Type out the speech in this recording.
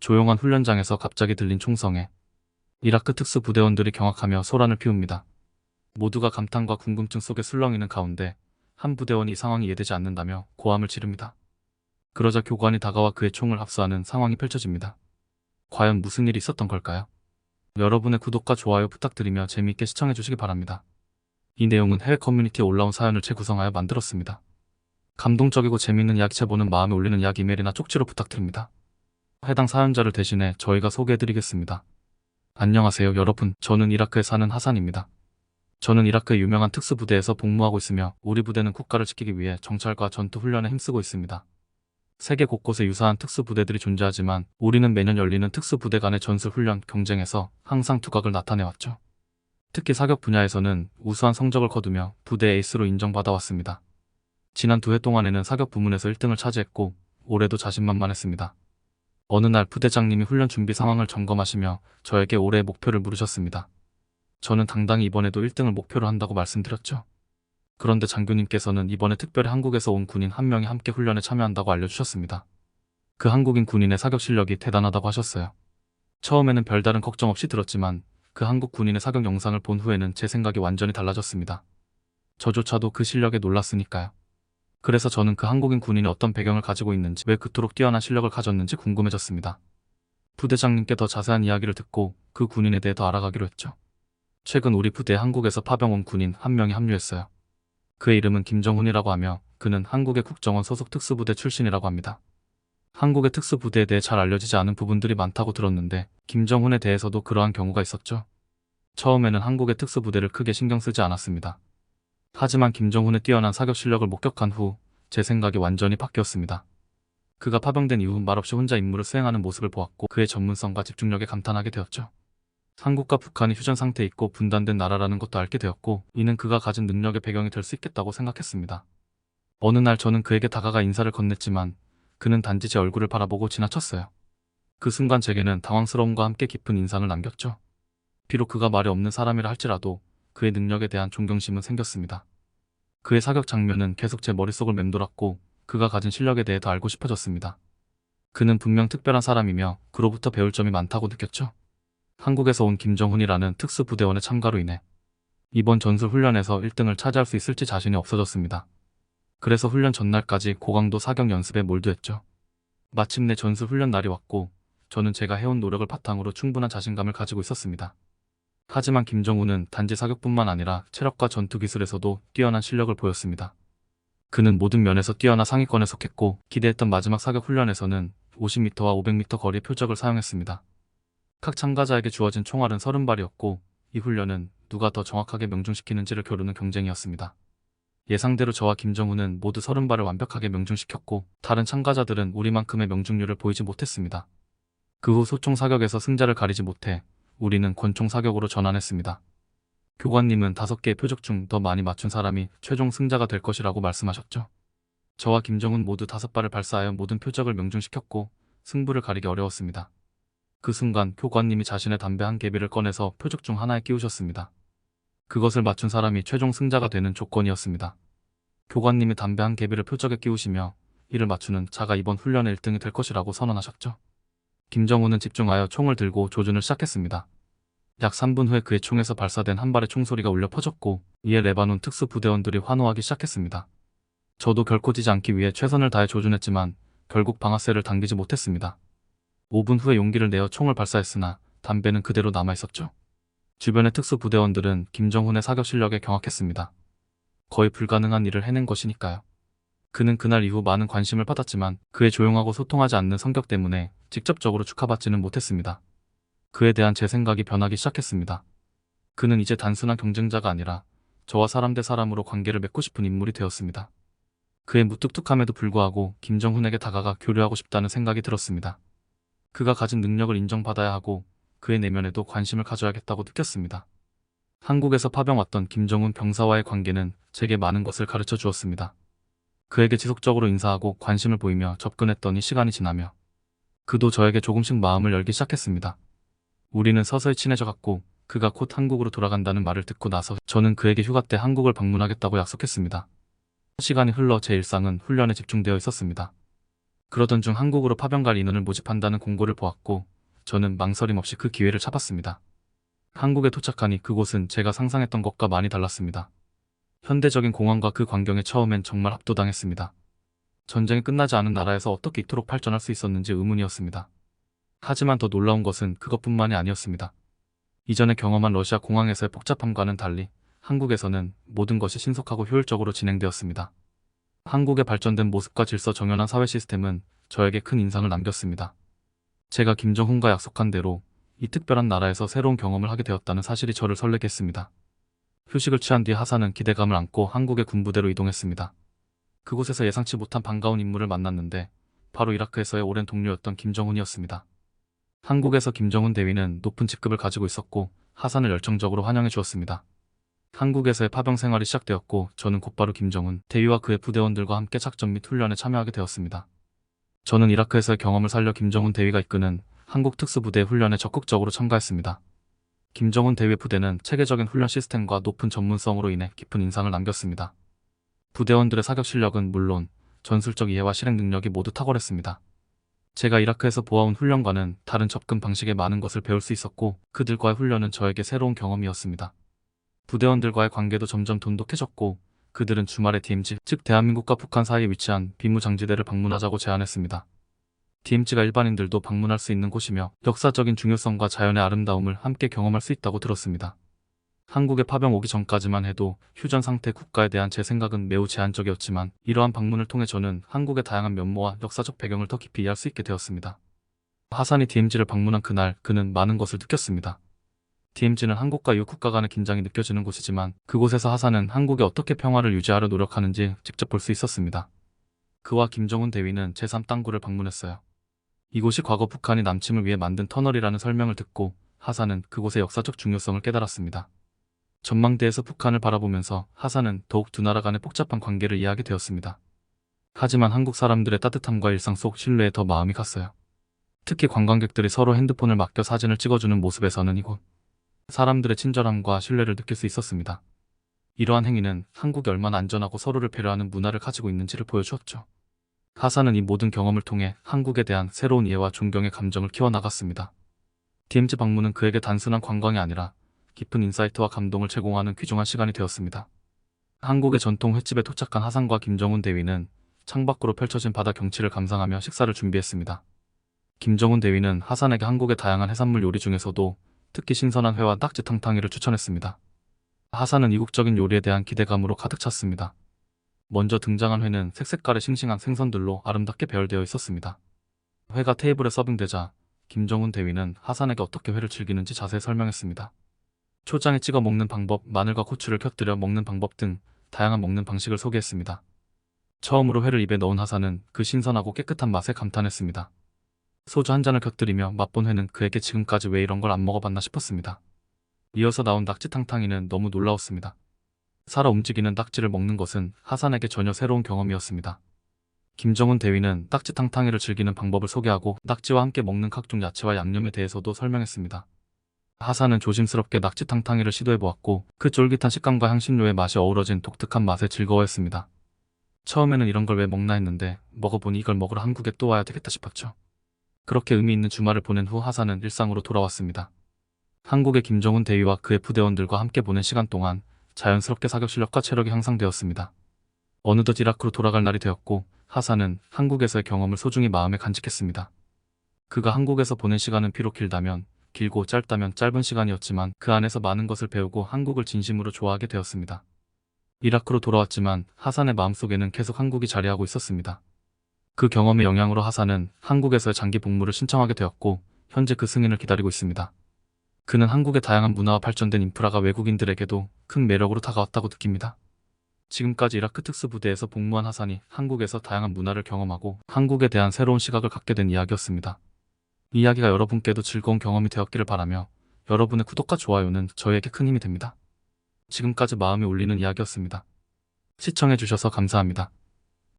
조용한 훈련장에서 갑자기 들린 총성에 이라크 특수부대원들이 경악하며 소란을 피웁니다. 모두가 감탄과 궁금증 속에 술렁이는 가운데 한 부대원이 이 상황이 이해되지 않는다며 고함을 지릅니다. 그러자 교관이 다가와 그의 총을 합수하는 상황이 펼쳐집니다. 과연 무슨 일이 있었던 걸까요? 여러분의 구독과 좋아요 부탁드리며 재미있게 시청해주시기 바랍니다. 이 내용은 해외 커뮤니티에 올라온 사연을 재구성하여 만들었습니다. 감동적이고 재미있는 이야기체 보는 마음에 올리는 이야기 이메일이나 쪽지로 부탁드립니다. 해당 사연자를 대신해 저희가 소개해드리겠습니다. 안녕하세요 여러분, 저는 이라크에 사는 하산입니다. 저는 이라크의 유명한 특수부대에서 복무하고 있으며 우리 부대는 국가를 지키기 위해 정찰과 전투 훈련에 힘쓰고 있습니다. 세계 곳곳에 유사한 특수부대들이 존재하지만 우리는 매년 열리는 특수부대 간의 전술훈련 경쟁에서 항상 두각을 나타내왔죠. 특히 사격 분야에서는 우수한 성적을 거두며 부대 에이스로 인정받아왔습니다. 지난 2해 동안에는 사격 부문에서 1등을 차지했고 올해도 자신만만했습니다. 어느 날 부대장님이 훈련 준비 상황을 점검하시며 저에게 올해의 목표를 물으셨습니다. 저는 당당히 이번에도 1등을 목표로 한다고 말씀드렸죠. 그런데 장교님께서는 이번에 특별히 한국에서 온 군인 한 명이 함께 훈련에 참여한다고 알려주셨습니다. 그 한국인 군인의 사격 실력이 대단하다고 하셨어요. 처음에는 별다른 걱정 없이 들었지만 그 한국 군인의 사격 영상을 본 후에는 제 생각이 완전히 달라졌습니다. 저조차도 그 실력에 놀랐으니까요. 그래서 저는 그 한국인 군인이 어떤 배경을 가지고 있는지, 왜 그토록 뛰어난 실력을 가졌는지 궁금해졌습니다. 부대장님께 더 자세한 이야기를 듣고 그 군인에 대해 더 알아가기로 했죠. 최근 우리 부대에 한국에서 파병 온 군인 한 명이 합류했어요. 그의 이름은 김정훈이라고 하며 그는 한국의 국정원 소속 특수부대 출신이라고 합니다. 한국의 특수부대에 대해 잘 알려지지 않은 부분들이 많다고 들었는데 김정훈에 대해서도 그러한 경우가 있었죠. 처음에는 한국의 특수부대를 크게 신경 쓰지 않았습니다. 하지만 김정훈의 뛰어난 사격 실력을 목격한 후 제 생각이 완전히 바뀌었습니다. 그가 파병된 이후 말없이 혼자 임무를 수행하는 모습을 보았고 그의 전문성과 집중력에 감탄하게 되었죠. 한국과 북한이 휴전 상태에 있고 분단된 나라라는 것도 알게 되었고 이는 그가 가진 능력의 배경이 될 수 있겠다고 생각했습니다. 어느 날 저는 그에게 다가가 인사를 건넸지만 그는 단지 제 얼굴을 바라보고 지나쳤어요. 그 순간 제게는 당황스러움과 함께 깊은 인상을 남겼죠. 비록 그가 말이 없는 사람이라 할지라도 그의 능력에 대한 존경심은 생겼습니다. 그의 사격 장면은 계속 제 머릿속을 맴돌았고 그가 가진 실력에 대해 더 알고 싶어졌습니다. 그는 분명 특별한 사람이며 그로부터 배울 점이 많다고 느꼈죠. 한국에서 온 김정훈이라는 특수부대원의 참가로 인해 이번 전술훈련에서 1등을 차지할 수 있을지 자신이 없어졌습니다. 그래서 훈련 전날까지 고강도 사격 연습에 몰두했죠. 마침내 전술훈련 날이 왔고 저는 제가 해온 노력을 바탕으로 충분한 자신감을 가지고 있었습니다. 하지만 김정훈은 단지 사격뿐만 아니라 체력과 전투 기술에서도 뛰어난 실력을 보였습니다. 그는 모든 면에서 뛰어나 상위권에 속했고 기대했던 마지막 사격 훈련에서는 50m와 500m 거리의 표적을 사용했습니다. 각 참가자에게 주어진 총알은 30발이었고 이 훈련은 누가 더 정확하게 명중시키는지를 겨루는 경쟁이었습니다. 예상대로 저와 김정훈은 모두 30발을 완벽하게 명중시켰고 다른 참가자들은 우리만큼의 명중률을 보이지 못했습니다. 그 후 소총 사격에서 승자를 가리지 못해 우리는 권총 사격으로 전환했습니다. 교관님은 5개의 표적 중 더 많이 맞춘 사람이 최종 승자가 될 것이라고 말씀하셨죠. 저와 김정훈 모두 5발을 발사하여 모든 표적을 명중시켰고 승부를 가리기 어려웠습니다. 그 순간 교관님이 자신의 담배 한 개비를 꺼내서 표적 중 하나에 끼우셨습니다. 그것을 맞춘 사람이 최종 승자가 되는 조건이었습니다. 교관님이 담배 한 개비를 표적에 끼우시며 이를 맞추는 자가 이번 훈련의 1등이 될 것이라고 선언하셨죠. 김정훈은 집중하여 총을 들고 조준을 시작했습니다. 약 3분 후에 그의 총에서 발사된 한 발의 총소리가 울려 퍼졌고 이에 레바논 특수부대원들이 환호하기 시작했습니다. 저도 결코 지지 않기 위해 최선을 다해 조준했지만 결국 방아쇠를 당기지 못했습니다. 5분 후에 용기를 내어 총을 발사했으나 담배는 그대로 남아있었죠. 주변의 특수부대원들은 김정훈의 사격 실력에 경악했습니다. 거의 불가능한 일을 해낸 것이니까요. 그는 그날 이후 많은 관심을 받았지만 그의 조용하고 소통하지 않는 성격 때문에 직접적으로 축하받지는 못했습니다. 그에 대한 제 생각이 변하기 시작했습니다. 그는 이제 단순한 경쟁자가 아니라 저와 사람 대 사람으로 관계를 맺고 싶은 인물이 되었습니다. 그의 무뚝뚝함에도 불구하고 김정훈에게 다가가 교류하고 싶다는 생각이 들었습니다. 그가 가진 능력을 인정받아야 하고 그의 내면에도 관심을 가져야겠다고 느꼈습니다. 한국에서 파병 왔던 김정훈 병사와의 관계는 제게 많은 것을 가르쳐 주었습니다. 그에게 지속적으로 인사하고 관심을 보이며 접근했더니 시간이 지나며 그도 저에게 조금씩 마음을 열기 시작했습니다. 우리는 서서히 친해져 갔고 그가 곧 한국으로 돌아간다는 말을 듣고 나서 저는 그에게 휴가 때 한국을 방문하겠다고 약속했습니다. 시간이 흘러 제 일상은 훈련에 집중되어 있었습니다. 그러던 중 한국으로 파병 갈 인원을 모집한다는 공고를 보았고 저는 망설임 없이 그 기회를 잡았습니다. 한국에 도착하니 그곳은 제가 상상했던 것과 많이 달랐습니다. 현대적인 공항과 그 광경에 처음엔 정말 압도당했습니다. 전쟁이 끝나지 않은 나라에서 어떻게 이토록 발전할 수 있었는지 의문이었습니다. 하지만 더 놀라운 것은 그것뿐만이 아니었습니다. 이전에 경험한 러시아 공항에서의 복잡함과는 달리 한국에서는 모든 것이 신속하고 효율적으로 진행되었습니다. 한국의 발전된 모습과 질서 정연한 사회 시스템은 저에게 큰 인상을 남겼습니다. 제가 김정훈과 약속한 대로 이 특별한 나라에서 새로운 경험을 하게 되었다는 사실이 저를 설레게 했습니다. 휴식을 취한 뒤 하사는 기대감을 안고 한국의 군부대로 이동했습니다. 그곳에서 예상치 못한 반가운 인물을 만났는데 바로 이라크에서의 오랜 동료였던 김정훈이었습니다. 한국에서 김정훈 대위는 높은 직급을 가지고 있었고 하산을 열정적으로 환영해 주었습니다. 한국에서의 파병 생활이 시작되었고 저는 곧바로 김정훈 대위와 그의 부대원들과 함께 작전 및 훈련에 참여하게 되었습니다. 저는 이라크에서의 경험을 살려 김정훈 대위가 이끄는 한국 특수부대의 훈련에 적극적으로 참가했습니다. 김정훈 대위 부대는 체계적인 훈련 시스템과 높은 전문성으로 인해 깊은 인상을 남겼습니다. 부대원들의 사격 실력은 물론 전술적 이해와 실행 능력이 모두 탁월했습니다. 제가 이라크에서 보아온 훈련과는 다른 접근 방식에 많은 것을 배울 수 있었고 그들과의 훈련은 저에게 새로운 경험이었습니다. 부대원들과의 관계도 점점 돈독해졌고 그들은 주말에 DMZ, 즉 대한민국과 북한 사이에 위치한 비무장지대를 방문하자고 제안했습니다. DMZ가 일반인들도 방문할 수 있는 곳이며 역사적인 중요성과 자연의 아름다움을 함께 경험할 수 있다고 들었습니다. 한국에 파병 오기 전까지만 해도 휴전 상태 국가에 대한 제 생각은 매우 제한적이었지만 이러한 방문을 통해 저는 한국의 다양한 면모와 역사적 배경을 더 깊이 이해할 수 있게 되었습니다. 하산이 DMZ를 방문한 그날 그는 많은 것을 느꼈습니다. DMZ는 한국과 이웃 국가 간의 긴장이 느껴지는 곳이지만 그곳에서 하산은 한국이 어떻게 평화를 유지하려 노력하는지 직접 볼 수 있었습니다. 그와 김정훈 대위는 제3땅굴을 방문했어요. 이곳이 과거 북한이 남침을 위해 만든 터널이라는 설명을 듣고 하산은 그곳의 역사적 중요성을 깨달았습니다. 전망대에서 북한을 바라보면서 하산은 더욱 두 나라 간의 복잡한 관계를 이해하게 되었습니다. 하지만 한국 사람들의 따뜻함과 일상 속 신뢰에 더 마음이 갔어요. 특히 관광객들이 서로 핸드폰을 맡겨 사진을 찍어주는 모습에서는 이곳 사람들의 친절함과 신뢰를 느낄 수 있었습니다. 이러한 행위는 한국이 얼마나 안전하고 서로를 배려하는 문화를 가지고 있는지를 보여주었죠. 하산은 이 모든 경험을 통해 한국에 대한 새로운 이해와 존경의 감정을 키워나갔습니다. DMZ 방문은 그에게 단순한 관광이 아니라 깊은 인사이트와 감동을 제공하는 귀중한 시간이 되었습니다. 한국의 전통 횟집에 도착한 하산과 김정훈 대위는 창밖으로 펼쳐진 바다 경치를 감상하며 식사를 준비했습니다. 김정훈 대위는 하산에게 한국의 다양한 해산물 요리 중에서도 특히 신선한 회와 낙지탕탕이를 추천했습니다. 하산은 이국적인 요리에 대한 기대감으로 가득 찼습니다. 먼저 등장한 회는 색색깔의 싱싱한 생선들로 아름답게 배열되어 있었습니다. 회가 테이블에 서빙되자 김정훈 대위는 하산에게 어떻게 회를 즐기는지 자세히 설명했습니다. 초장에 찍어 먹는 방법, 마늘과 고추를 곁들여 먹는 방법 등 다양한 먹는 방식을 소개했습니다. 처음으로 회를 입에 넣은 하산은 그 신선하고 깨끗한 맛에 감탄했습니다. 소주 한 잔을 곁들이며 맛본 회는 그에게 지금까지 왜 이런 걸 안 먹어봤나 싶었습니다. 이어서 나온 낙지탕탕이는 너무 놀라웠습니다. 살아 움직이는 낙지를 먹는 것은 하산에게 전혀 새로운 경험이었습니다. 김정훈 대위는 낙지탕탕이를 즐기는 방법을 소개하고 낙지와 함께 먹는 각종 야채와 양념에 대해서도 설명했습니다. 하산은 조심스럽게 낙지탕탕이를 시도해보았고 그 쫄깃한 식감과 향신료의 맛이 어우러진 독특한 맛에 즐거워했습니다. 처음에는 이런 걸 왜 먹나 했는데 먹어보니 이걸 먹으러 한국에 또 와야 되겠다 싶었죠. 그렇게 의미 있는 주말을 보낸 후 하산은 일상으로 돌아왔습니다. 한국의 김정훈 대위와 그의 부대원들과 함께 보낸 시간 동안 자연스럽게 사격 실력과 체력이 향상되었습니다. 어느덧 이라크로 돌아갈 날이 되었고 하산은 한국에서의 경험을 소중히 마음에 간직했습니다. 그가 한국에서 보낸 시간은 비록 길고 짧다면 짧은 시간이었지만 그 안에서 많은 것을 배우고 한국을 진심으로 좋아하게 되었습니다. 이라크로 돌아왔지만 하산의 마음속에는 계속 한국이 자리하고 있었습니다. 그 경험의 영향으로 하산은 한국에서의 장기 복무를 신청하게 되었고 현재 그 승인을 기다리고 있습니다. 그는 한국의 다양한 문화와 발전된 인프라가 외국인들에게도 큰 매력으로 다가왔다고 느낍니다. 지금까지 이라크 특수부대에서 복무한 하산이 한국에서 다양한 문화를 경험하고 한국에 대한 새로운 시각을 갖게 된 이야기였습니다. 이 이야기가 여러분께도 즐거운 경험이 되었기를 바라며 여러분의 구독과 좋아요는 저희에게 큰 힘이 됩니다. 지금까지 마음이 울리는 이야기였습니다. 시청해주셔서 감사합니다.